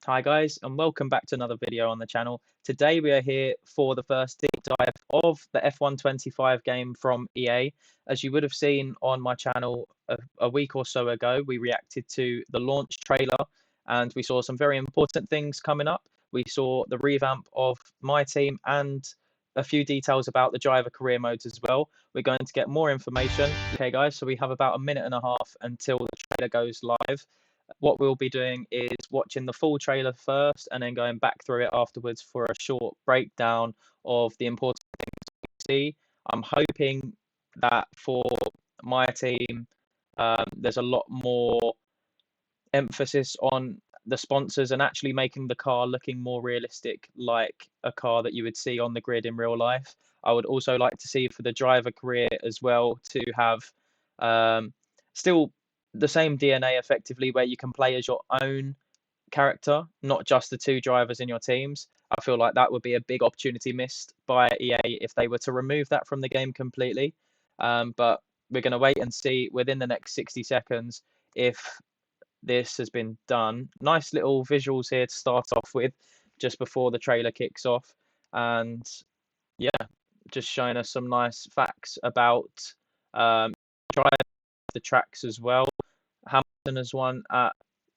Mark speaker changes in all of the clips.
Speaker 1: Hi guys, and welcome back to another video on the channel. Today we are here for the first deep dive of the F125 game from EA. As you would have seen on my channel a week or so ago, we reacted to the launch trailer and we saw some very important things coming up. We saw the revamp of my team and a few details about the driver career modes as well. We're going to get more information. Okay guys, so we have about a minute and a half until the trailer goes live. What we'll be doing is watching the full trailer first and then going back through it afterwards for a short breakdown of the important things we see. I'm hoping that for my team, there's a lot more emphasis on the sponsors and actually making the car looking more realistic, like a car that you would see on the grid in real life. I would also like to see for the driver career as well to have still the same DNA effectively, where you can play as your own character, not just the two drivers in your teams. I feel like that would be a big opportunity missed by EA if they were to remove that from the game completely. But we're going to wait and see within the next 60 seconds if this has been done. Nice little visuals here to start off with just before the trailer kicks off. And yeah, just showing us some nice facts about the tracks as well. Hamilton has won at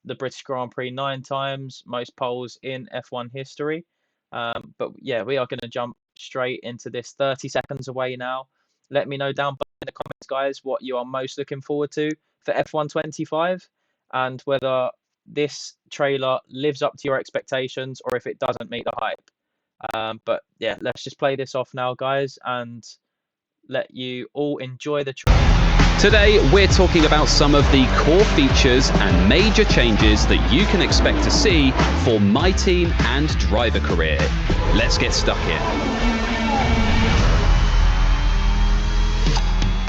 Speaker 1: the British Grand Prix 9 times, most poles in F1 history. But yeah, we are going to jump straight into this 30 seconds away now. Let me know down below in the comments, guys, what you are most looking forward to for F125 and whether this trailer lives up to your expectations or if it doesn't meet the hype. But yeah, let's just play this off now, guys, and let you all enjoy the trailer.
Speaker 2: Today, we're talking about some of the core features and major changes that you can expect to see for My Team and driver career. Let's get stuck in.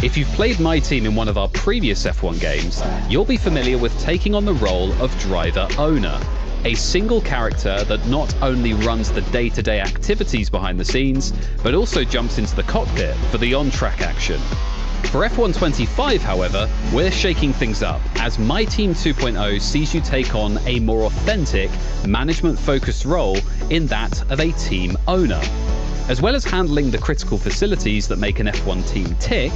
Speaker 2: If you've played My Team in one of our previous F1 games, you'll be familiar with taking on the role of driver owner, a single character that not only runs the day-to-day activities behind the scenes, but also jumps into the cockpit for the on-track action. For F125, however, we're shaking things up, as My Team 2.0 sees you take on a more authentic, management-focused role in that of a team owner. As well as handling the critical facilities that make an F1 team tick,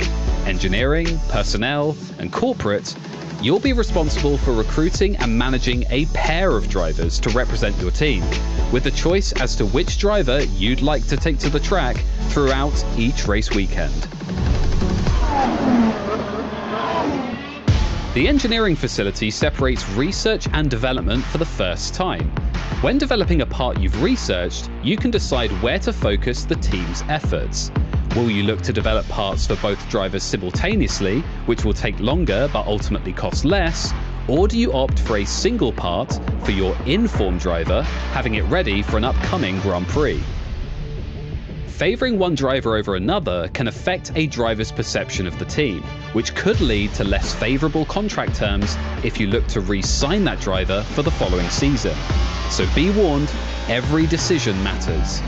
Speaker 2: engineering, personnel, and corporate, you'll be responsible for recruiting and managing a pair of drivers to represent your team, with the choice as to which driver you'd like to take to the track throughout each race weekend. The engineering facility separates research and development for the first time. When developing a part you've researched, you can decide where to focus the team's efforts. Will you look to develop parts for both drivers simultaneously, which will take longer but ultimately cost less, or do you opt for a single part for your in-form driver, having it ready for an upcoming Grand Prix? Favouring one driver over another can affect a driver's perception of the team, which could lead to less favourable contract terms if you look to re-sign that driver for the following season. So be warned, every decision matters.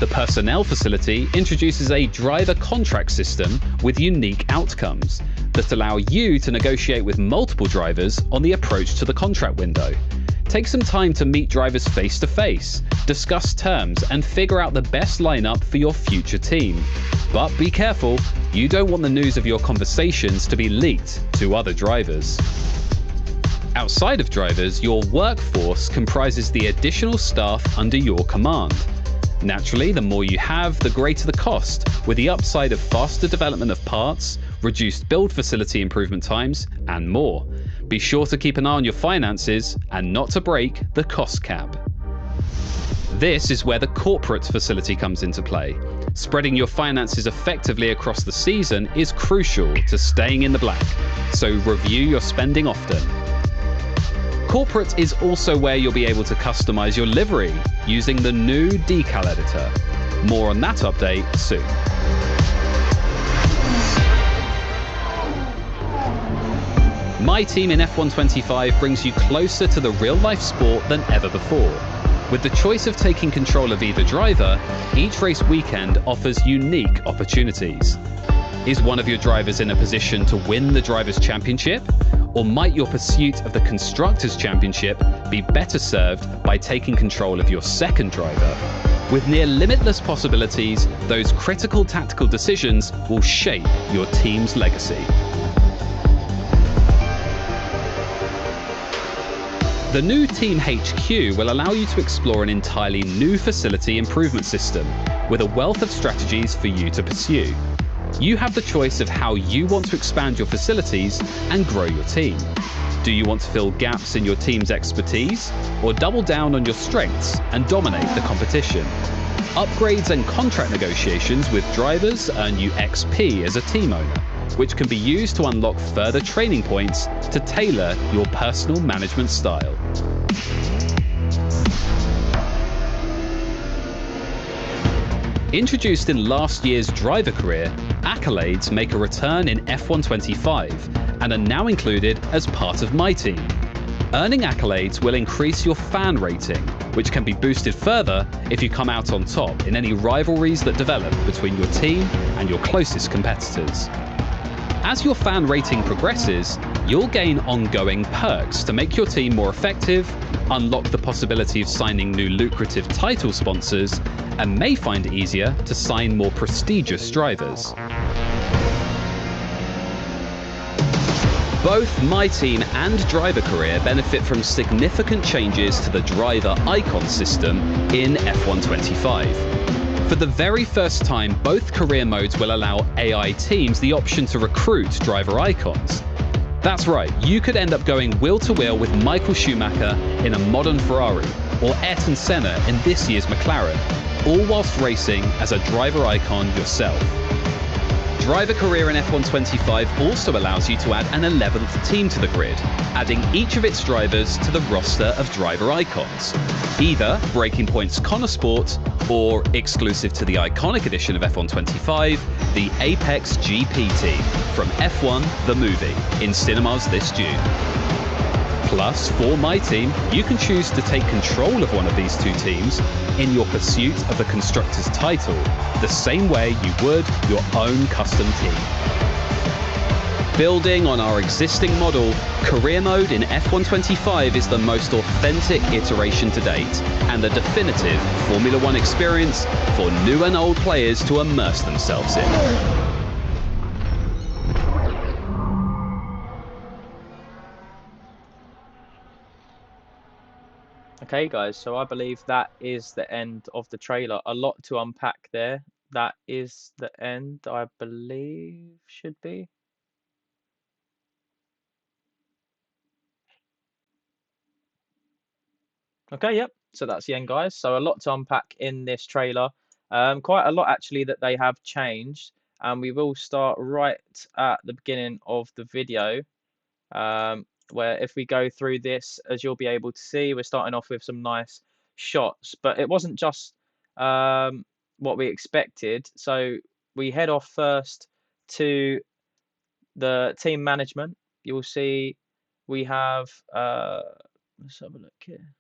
Speaker 2: The personnel facility introduces a driver contract system with unique outcomes that allow you to negotiate with multiple drivers on the approach to the contract window. Take some time to meet drivers face to face, discuss terms, and figure out the best lineup for your future team. But be careful, you don't want the news of your conversations to be leaked to other drivers. Outside of drivers, your workforce comprises the additional staff under your command. Naturally, the more you have, the greater the cost, with the upside of faster development of parts, reduced build facility improvement times, and more. Be sure to keep an eye on your finances and not to break the cost cap. This is where the corporate facility comes into play. Spreading your finances effectively across the season is crucial to staying in the black, so review your spending often. Corporate is also where you'll be able to customize your livery using the new decal editor. More on that update soon. My Team in F125 brings you closer to the real-life sport than ever before. With the choice of taking control of either driver, each race weekend offers unique opportunities. Is one of your drivers in a position to win the Drivers' Championship? Or might your pursuit of the Constructors' Championship be better served by taking control of your second driver? With near limitless possibilities, those critical tactical decisions will shape your team's legacy. The new Team HQ will allow you to explore an entirely new facility improvement system with a wealth of strategies for you to pursue. You have the choice of how you want to expand your facilities and grow your team. Do you want to fill gaps in your team's expertise, or double down on your strengths and dominate the competition? Upgrades and contract negotiations with drivers earn you XP as a team owner, which can be used to unlock further training points to tailor your personal management style. Introduced in last year's driver career, Accolades make a return in F125 and are now included as part of My Team. Earning Accolades will increase your fan rating, which can be boosted further if you come out on top in any rivalries that develop between your team and your closest competitors. As your fan rating progresses, you'll gain ongoing perks to make your team more effective, unlock the possibility of signing new lucrative title sponsors, and may find it easier to sign more prestigious drivers. Both My Team and Driver Career benefit from significant changes to the driver icon system in F125. For the very first time, both career modes will allow AI teams the option to recruit driver icons. That's right, you could end up going wheel-to-wheel with Michael Schumacher in a modern Ferrari, or Ayrton Senna in this year's McLaren, all whilst racing as a driver icon yourself. Driver Career in F125 also allows you to add an 11th team to the grid, adding each of its drivers to the roster of driver icons. Either Breaking Point's Connor Sport, or exclusive to the iconic edition of F125, the Apex GP team from F1 The Movie in cinemas this June. Plus, for My Team, you can choose to take control of one of these two teams in your pursuit of the Constructors' title, the same way you would your own custom team. Building on our existing model, Career Mode in F125 is the most authentic iteration to date, and the definitive Formula One experience for new and old players to immerse themselves in.
Speaker 1: Okay, guys, so I believe that is the end of the trailer. A lot to unpack there. That is the end, I believe, should be. Okay, yep. So that's the end, guys. So a lot to unpack in this trailer. Quite a lot, actually, that they have changed. And we will start right at the beginning of the video. Where if we go through this, as you'll be able to see, we're starting off with some nice shots, but it wasn't just what we expected. So we head off first to the team management. You'll see we have, let's have a look here.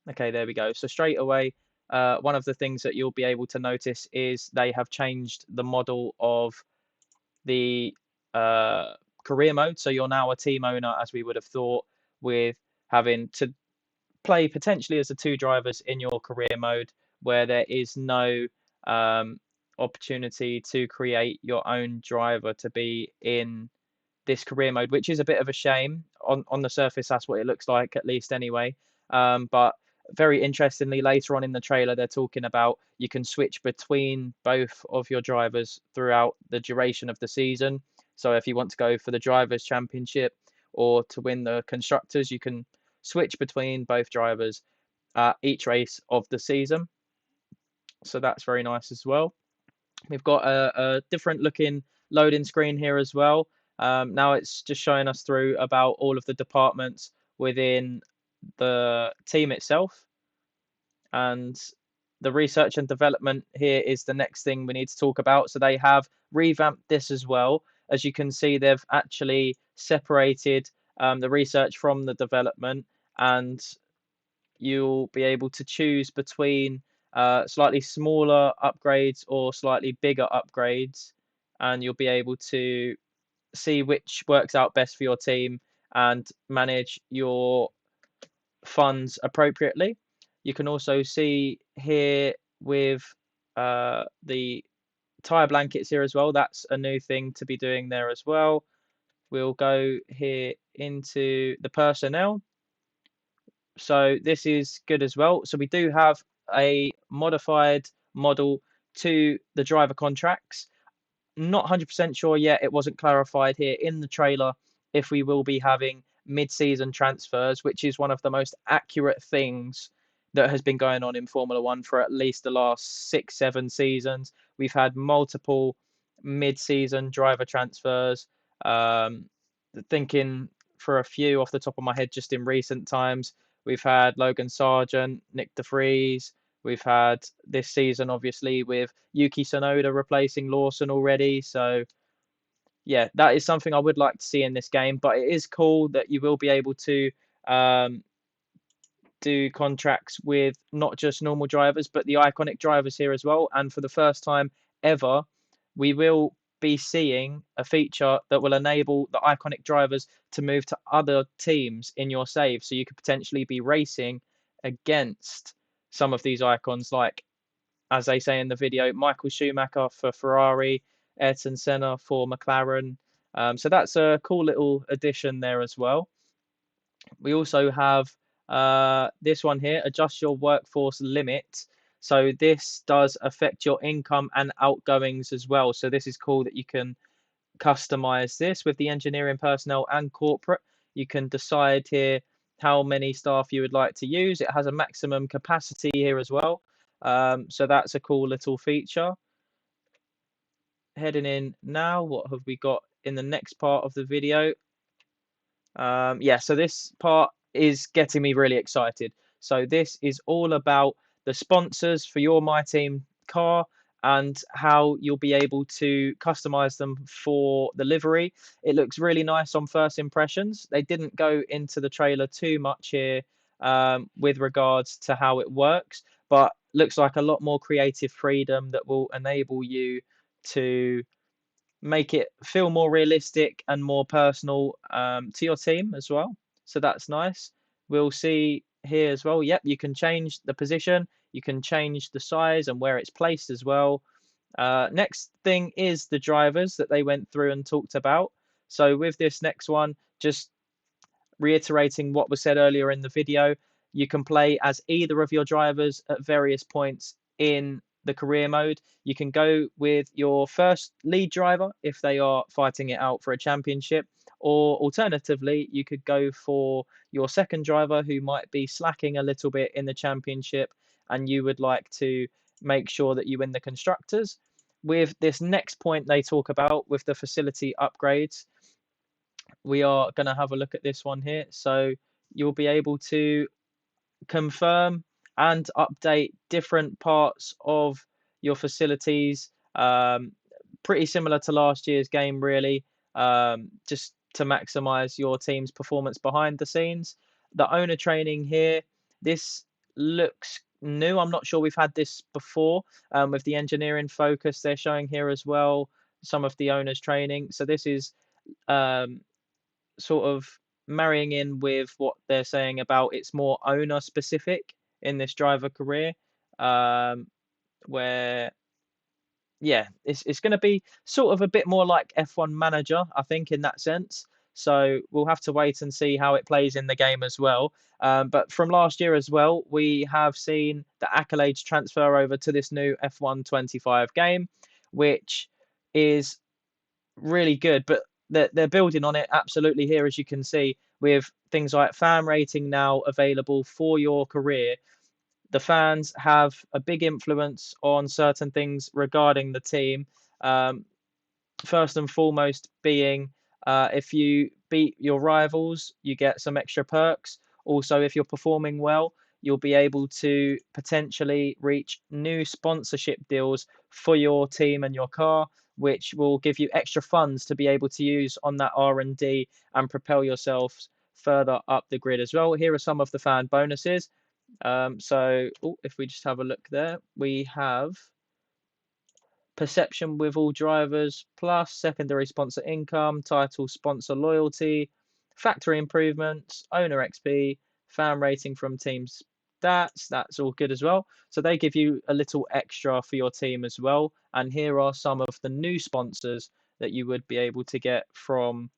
Speaker 1: Okay, there we go. So straight away, one of the things that you'll be able to notice is they have changed the model of the career mode. So you're now a team owner, as we would have thought, with having to play potentially as the two drivers in your career mode, where there is no opportunity to create your own driver to be in this career mode, which is a bit of a shame. On the surface, that's what it looks like, at least anyway. But very interestingly, later on in the trailer, they're talking about you can switch between both of your drivers throughout the duration of the season. So if you want to go for the Drivers' Championship or to win the Constructors, you can switch between both drivers at each race of the season. So that's very nice as well. We've got a different looking loading screen here as well. Now it's just showing us through about all of the departments within the team itself. And the research and development here is the next thing we need to talk about. So they have revamped this as well. As you can see, they've actually separated the research from the development, and you'll be able to choose between slightly smaller upgrades or slightly bigger upgrades, and you'll be able to see which works out best for your team and manage your funds appropriately. You can also see here with the tire blankets here as well. That's a new thing to be doing there as well. We'll go here into the personnel. So this is good as well. So we do have a modified model to the driver contracts. Not 100% sure yet. It wasn't clarified here in the trailer if we will be having mid-season transfers, which is one of the most accurate things that has been going on in Formula One for at least the last 6, 7 seasons. We've had multiple mid-season driver transfers. Thinking for a few off the top of my head, just in recent times, we've had Logan Sargent, Nick De Vries. We've had this season, obviously, with Yuki Tsunoda replacing Lawson already. So, yeah, that is something I would like to see in this game. But it is cool that you will be able to um, do contracts with not just normal drivers, but the iconic drivers here as well. And for the first time ever, we will be seeing a feature that will enable the iconic drivers to move to other teams in your save. So you could potentially be racing against some of these icons, like, as they say in the video, Michael Schumacher for Ferrari, Ayrton Senna for McLaren. So that's a cool little addition there as well. We also have this one here, adjust your workforce limit. So this does affect your income and outgoings as well. So this is cool that you can customize this with the engineering personnel and corporate. You can decide here how many staff you would like to use. It has a maximum capacity here as well. So that's a cool little feature. Heading in now, what have we got in the next part of the video? Yeah, so this part is getting me really excited. So this is all about the sponsors for your My Team car and how you'll be able to customize them for the livery. It looks really nice on first impressions. They didn't go into the trailer too much here with regards to how it works, but looks like a lot more creative freedom that will enable you to make it feel more realistic and more personal to your team as well. So that's nice. We'll see here as well. Yep, you can change the position, you can change the size and where it's placed as well. Next thing is the drivers that they went through and talked about. So with this next one, just reiterating what was said earlier in the video, you can play as either of your drivers at various points in the career mode. You can go with your first lead driver if they are fighting it out for a championship, or alternatively, you could go for your second driver who might be slacking a little bit in the championship and you would like to make sure that you win the constructors. With this next point they talk about with the facility upgrades, we are going to have a look at this one here. So you'll be able to confirm and update different parts of your facilities. Pretty similar to last year's game, really, just to maximize your team's performance behind the scenes. The owner training here, this looks new. I'm not sure we've had this before with the engineering focus they're showing here as well, some of the owners training. So this is sort of marrying in with what they're saying about it's more owner specific in this driver career, where yeah, it's going to be sort of a bit more like F1 Manager, I think, in that sense. So we'll have to wait and see how it plays in the game as well. But from last year as well, we have seen the Accolades transfer over to this new F1 25 game, which is really good. But they're building on it absolutely here, as you can see, with things like fan rating now available for your career. The fans have a big influence on certain things regarding the team. First and foremost being if you beat your rivals, you get some extra perks. Also, if you're performing well, you'll be able to potentially reach new sponsorship deals for your team and your car, which will give you extra funds to be able to use on that R&D and propel yourself further up the grid as well. Here are some of the fan bonuses. So if we just have a look there, we have perception with all drivers, plus secondary sponsor income, title sponsor loyalty, factory improvements, owner XP, fan rating from teams stats. That's all good as well. So they give you a little extra for your team as well. And here are some of the new sponsors that you would be able to get from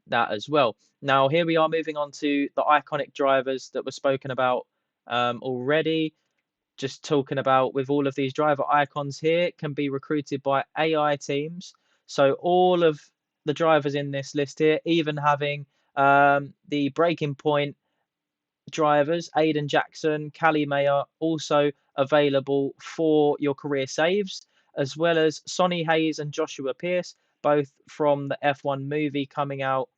Speaker 1: that as well. Now, here we are moving on to the iconic drivers that were spoken about already. Just talking about with all of these driver icons here can be recruited by AI teams. So all of the drivers in this list here, even having the breaking point drivers, Aiden Jackson, Callie Mayer, also available for your career saves, as well as Sonny Hayes and Joshua Pierce, both from the F1 movie coming out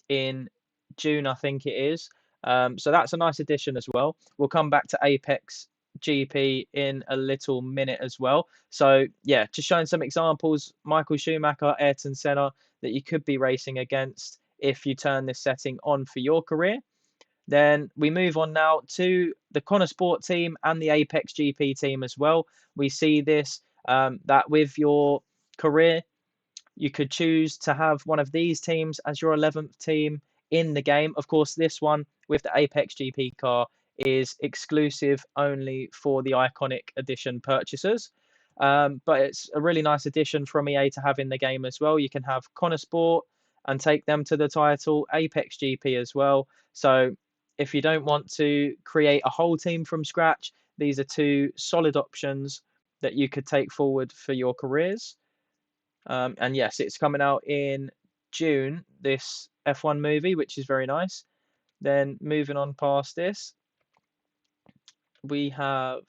Speaker 1: in June, I think it is. So that's a nice addition as well. We'll come back to Apex GP in a little minute as well. So yeah, just showing some examples, Michael Schumacher, Ayrton Senna, that you could be racing against if you turn this setting on for your career. Then we move on now to the Connor Sport team and the Apex GP team as well. We see this that with your career, you could choose to have one of these teams as your 11th team in the game. Of course, this one with the Apex GP car is exclusive only for the Iconic Edition purchasers. But it's a really nice addition from EA to have in the game as well. You can have Connor Sport and take them to the title, Apex GP as well. So if you don't want to create a whole team from scratch, these are two solid options that you could take forward for your careers. And yes, it's coming out in June, this F1 movie, which is very nice. Then moving on past this, we have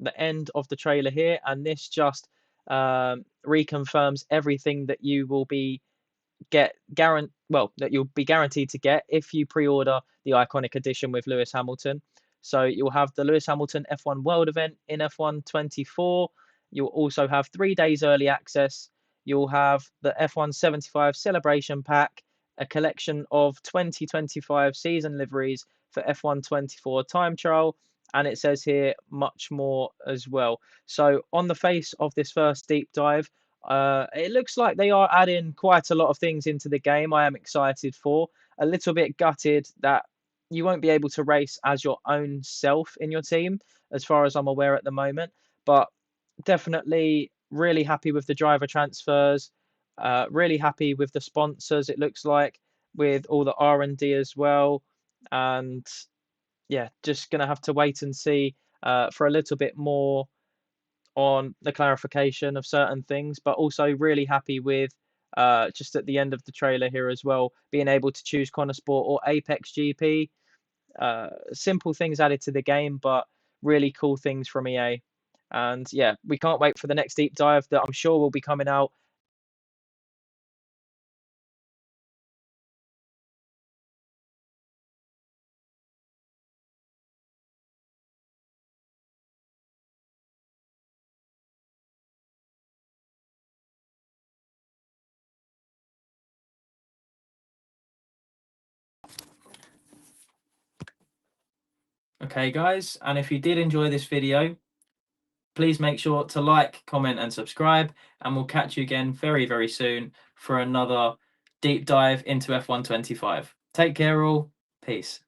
Speaker 1: the end of the trailer here, and this just reconfirms everything that you will be that you'll be guaranteed to get if you pre-order the Iconic Edition with Lewis Hamilton. So you'll have the Lewis Hamilton F1 World event in F1 24. You'll also have 3 days early access. You'll have the F1 75 celebration pack, a collection of 2025 season liveries for F1 24 time trial, and it says here much more as well. So on the face of this first deep dive, it looks like they are adding quite a lot of things into the game. I am excited for. A little bit gutted that you won't be able to race as your own self in your team, as far as I'm aware at the moment. But definitely really happy with the driver transfers. Really happy with the sponsors. It looks like with all the R&D as well. And yeah, just gonna have to wait and see for a little bit more on the clarification of certain things, but also really happy with just at the end of the trailer here as well, being able to choose Connor Sport or Apex GP. Simple things added to the game, but really cool things from EA. And yeah, we can't wait for the next deep dive that I'm sure will be coming out. Okay, guys, and if you did enjoy this video, please make sure to like, comment, and subscribe, and we'll catch you again very, very soon for another deep dive into F1 25. Take care, all. Peace.